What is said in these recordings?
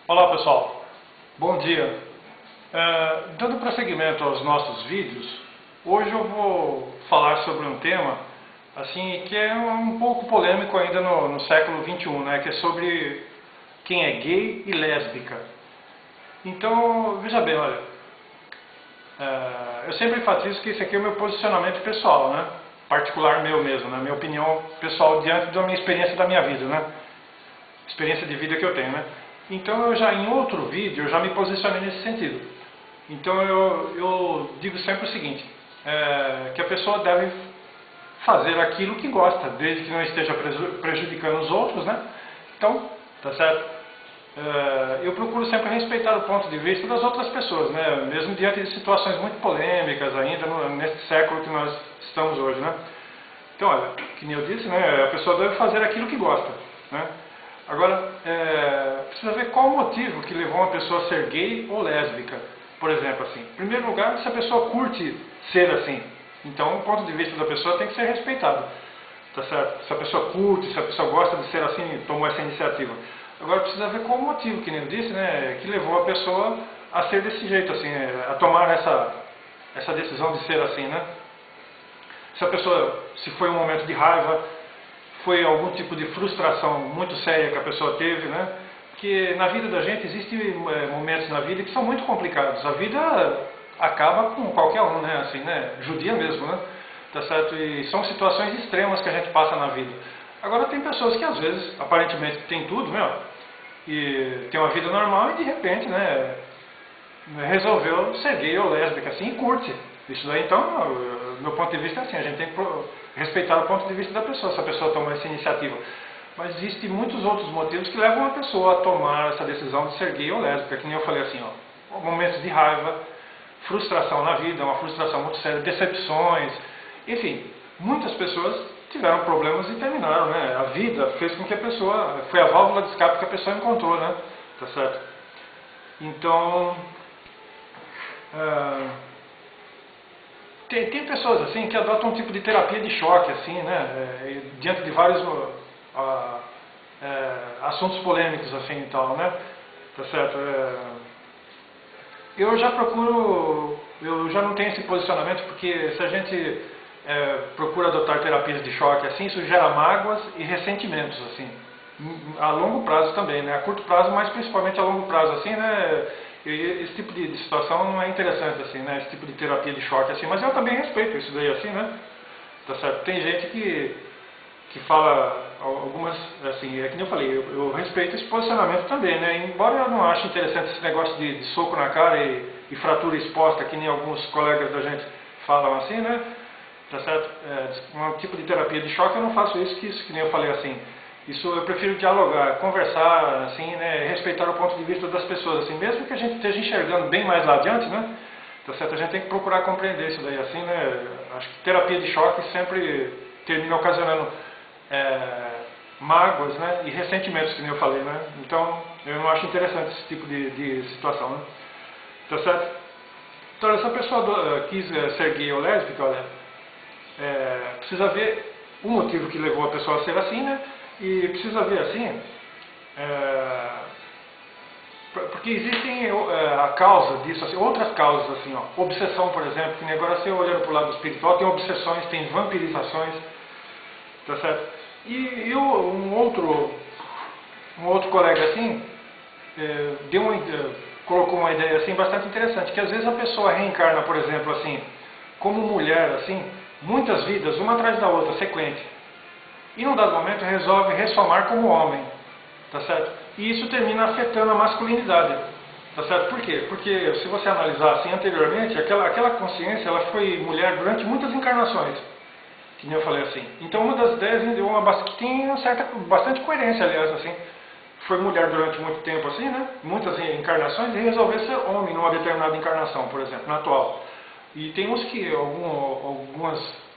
Olá pessoal, bom dia. Dando prosseguimento aos nossos vídeos, hoje eu vou falar sobre um tema assim, que é um pouco polêmico ainda no século XXI, né, que é sobre quem é gay e lésbica. Então, veja bem, olha, eu sempre enfatizo que esse aqui é o meu posicionamento pessoal, né, particular meu mesmo, né, minha opinião pessoal diante da minha experiência da minha vida, né, experiência de vida que eu tenho, né. Então eu já em outro vídeo eu já me posicionei nesse sentido. Então eu digo sempre o seguinte, que a pessoa deve fazer aquilo que gosta, desde que não esteja prejudicando os outros, né? Então, tá certo? Eu procuro sempre respeitar o ponto de vista das outras pessoas, né? Mesmo diante de situações muito polêmicas ainda nesse século que nós estamos hoje, né? Então, olha, que nem eu disse, né? A pessoa deve fazer aquilo que gosta, né? Agora, precisa ver qual o motivo que levou uma pessoa a ser gay ou lésbica. Por exemplo, assim, em primeiro lugar, se a pessoa curte ser assim, então o ponto de vista da pessoa tem que ser respeitado. Tá certo? Se a pessoa curte, se a pessoa gosta de ser assim, tomou essa iniciativa. Agora precisa ver qual o motivo, que nem eu disse, né, que levou a pessoa a ser desse jeito, assim, a tomar essa decisão de ser assim, né? Se a pessoa, se foi um momento de raiva, foi algum tipo de frustração muito séria que a pessoa teve, né? Porque na vida da gente existem momentos na vida que são muito complicados. A vida acaba com qualquer um, né? Assim, né? Judia mesmo, né? Tá certo? E são situações extremas que a gente passa na vida. Agora tem pessoas que às vezes, aparentemente, tem tudo, né? E tem uma vida normal e de repente, né? Resolveu ser gay ou lésbica, assim, e curte. Isso daí, então, meu ponto de vista é assim, a gente tem que respeitar o ponto de vista da pessoa, se a pessoa toma essa iniciativa. Mas existem muitos outros motivos que levam a pessoa a tomar essa decisão de ser gay ou lésbica, que nem eu falei assim, ó, momentos de raiva, frustração na vida, uma frustração muito séria, decepções, enfim, muitas pessoas tiveram problemas e terminaram, né? A vida fez com que a pessoa, foi a válvula de escape que a pessoa encontrou, né? Tá certo? Então, tem pessoas assim que adotam um tipo de terapia de choque, assim, né? Diante de vários assuntos polêmicos, assim, e tal, né? Tá certo? Eu já procuro, eu já não tenho esse posicionamento, porque se a gente procura adotar terapias de choque, assim, isso gera mágoas e ressentimentos, assim, a longo prazo também, né? A curto prazo, mas principalmente a longo prazo, assim, né? Esse tipo de situação não é interessante, assim, né? Esse tipo de terapia de choque, assim, mas eu também respeito isso daí, assim, né? Tá certo? Tem gente que fala algumas, assim, é que nem eu falei, eu respeito esse posicionamento também, né? Embora eu não ache interessante esse negócio de soco na cara e fratura exposta, que nem alguns colegas da gente falam assim, né? Tá certo? Um tipo de terapia de choque eu não faço isso, que nem eu falei assim. Isso eu prefiro dialogar, conversar, assim, né, respeitar o ponto de vista das pessoas, assim, mesmo que a gente esteja enxergando bem mais lá adiante, né, tá certo? A gente tem que procurar compreender isso daí, assim, né, acho que terapia de choque sempre termina ocasionando mágoas, né, e ressentimentos, que nem eu falei, né, então eu não acho interessante esse tipo de situação, né, tá certo? Então, se a pessoa quis ser gay ou lésbica, olha, precisa ver o motivo que levou a pessoa a ser assim, né? E precisa ver assim, porque existem a causa disso, assim, outras causas, assim, ó, obsessão, por exemplo, que agora você olhando para o lado espiritual, tem obsessões, tem vampirizações, tá certo? E um outro colega assim, colocou uma ideia assim bastante interessante, que às vezes a pessoa reencarna, por exemplo, assim, como mulher, assim, muitas vidas, uma atrás da outra, sequente. E num dado momento resolve ressomar como homem, tá certo? E isso termina afetando a masculinidade, tá certo? Por quê? Porque se você analisar assim anteriormente, aquela consciência ela foi mulher durante muitas encarnações, que nem eu falei assim. Então uma das ideias que tem uma certa, bastante coerência, aliás, assim, foi mulher durante muito tempo assim, né? Muitas encarnações e resolveu ser homem numa determinada encarnação, por exemplo, na atual. E tem uns que, algumas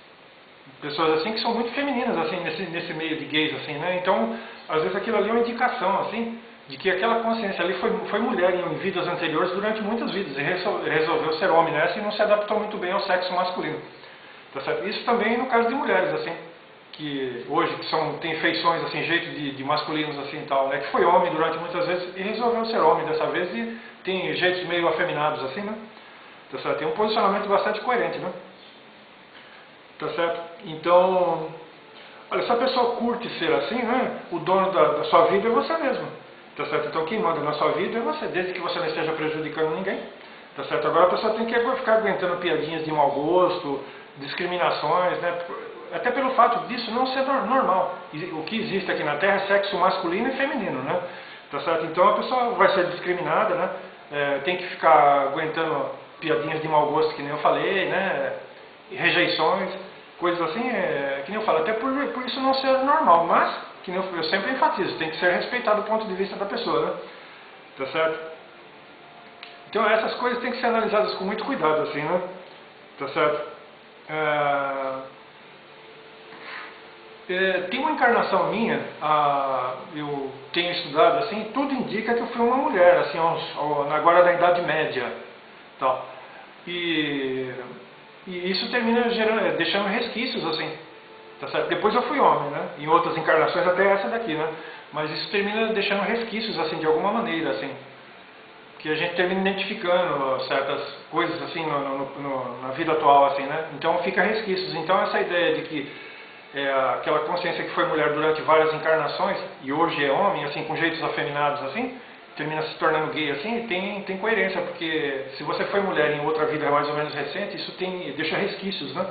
pessoas assim que são muito femininas assim nesse meio de gays assim, né? Então às vezes aquilo ali é uma indicação assim de que aquela consciência ali foi mulher em vidas anteriores durante muitas vidas e resolveu ser homem nessa e não se adaptou muito bem ao sexo masculino, tá certo? Isso também no caso de mulheres assim, que hoje tem feições assim, jeito de masculinos assim e tal, né? Que foi homem durante muitas vezes e resolveu ser homem dessa vez e tem jeitos meio afeminados assim, né? Tá certo? Tem um posicionamento bastante coerente, né? Tá certo? Então, olha, se a pessoa curte ser assim, né? O dono da sua vida é você mesmo. Tá certo? Então quem manda na sua vida é você, desde que você não esteja prejudicando ninguém. Tá certo? Agora a pessoa tem que ficar aguentando piadinhas de mau gosto, discriminações, né? Até pelo fato disso não ser normal. O que existe aqui na Terra é sexo masculino e feminino, né? Tá certo? Então a pessoa vai ser discriminada, né? Tem que ficar aguentando piadinhas de mau gosto, que nem eu falei, né? Rejeições, coisas assim, que nem eu falo, até por isso não ser normal, mas, que nem eu sempre enfatizo, tem que ser respeitado do ponto de vista da pessoa, né? Tá certo? Então essas coisas têm que ser analisadas com muito cuidado, assim, né? Tá certo? Tem uma encarnação minha, eu tenho estudado assim, tudo indica que eu fui uma mulher, assim, agora da Idade Média, tal. E isso termina deixando resquícios, assim, tá certo? Depois eu fui homem, né? Em outras encarnações, até essa daqui, né? Mas isso termina deixando resquícios, assim, de alguma maneira, assim, que a gente termina identificando certas coisas, assim, na vida atual, assim, né? Então fica resquícios. Então essa ideia de que aquela consciência que foi mulher durante várias encarnações e hoje é homem, assim, com jeitos afeminados, assim, termina se tornando gay, assim, tem coerência, porque se você foi mulher em outra vida mais ou menos recente, isso deixa resquícios, né?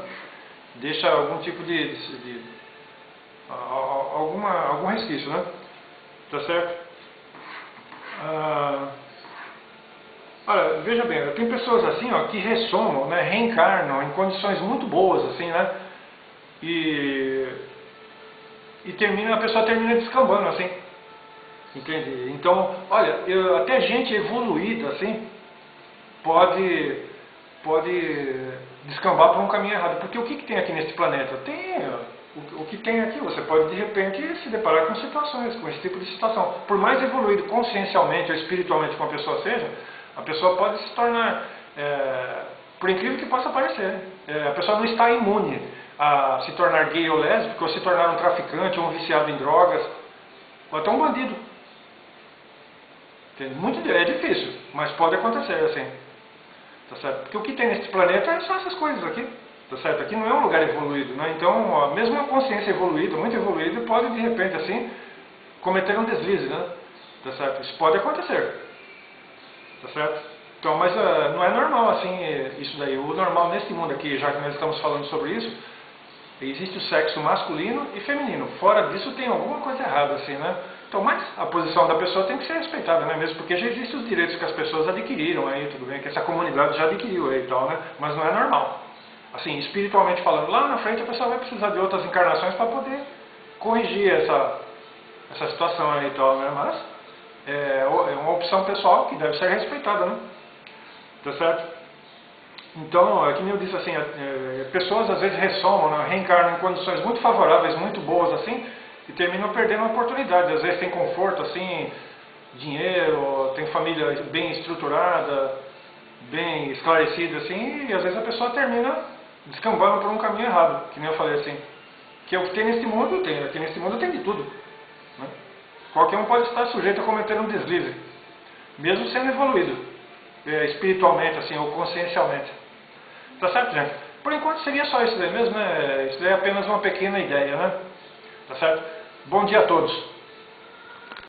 Deixa algum tipo algum resquício, né? Tá certo? Olha, veja bem, tem pessoas assim, ó, que ressomam, né, reencarnam em condições muito boas, assim, né? E a pessoa termina descambando, assim. Entende? Então, olha, até gente evoluída, assim, pode descambar por um caminho errado. Porque o que tem aqui nesse planeta? O que tem aqui, você pode de repente se deparar com situações, com esse tipo de situação. Por mais evoluído consciencialmente ou espiritualmente que uma pessoa seja, a pessoa pode se tornar, por incrível que possa parecer, a pessoa não está imune a se tornar gay ou lésbico, ou se tornar um traficante, ou um viciado em drogas, ou até um bandido. É difícil, mas pode acontecer assim. Tá certo? Porque o que tem nesse planeta são essas coisas aqui. Tá certo? Aqui não é um lugar evoluído, né? Então, mesmo uma consciência evoluída, muito evoluída, pode de repente assim cometer um deslize, né? Tá certo? Isso pode acontecer. Tá certo? Então, mas não é normal assim isso daí. O normal nesse mundo aqui, já que nós estamos falando sobre isso, existe o sexo masculino e feminino. Fora disso tem alguma coisa errada assim, né? Então, mas a posição da pessoa tem que ser respeitada, né? Mesmo porque já existem os direitos que as pessoas adquiriram aí, tudo bem, que essa comunidade já adquiriu aí e tal, né? Mas não é normal. Assim, espiritualmente falando, lá na frente a pessoa vai precisar de outras encarnações para poder corrigir essa situação aí e tal, né? Mas é uma opção pessoal que deve ser respeitada, né? Tá certo? Então, é que nem eu disse assim, pessoas às vezes ressomam, né? Reencarnam em condições muito favoráveis, muito boas assim, e terminam perdendo a oportunidade. Às vezes tem conforto, assim, dinheiro, tem família bem estruturada, bem esclarecida, assim, e às vezes a pessoa termina descambando por um caminho errado, que nem eu falei assim. Que é o que tem nesse mundo, tem. Aqui nesse mundo tem de tudo. Né? Qualquer um pode estar sujeito a cometer um deslize, mesmo sendo evoluído, espiritualmente, assim, ou consciencialmente. Tá certo, gente? Por enquanto seria só isso daí mesmo, né? Isso daí é apenas uma pequena ideia, né? Tá certo? Bom dia a todos.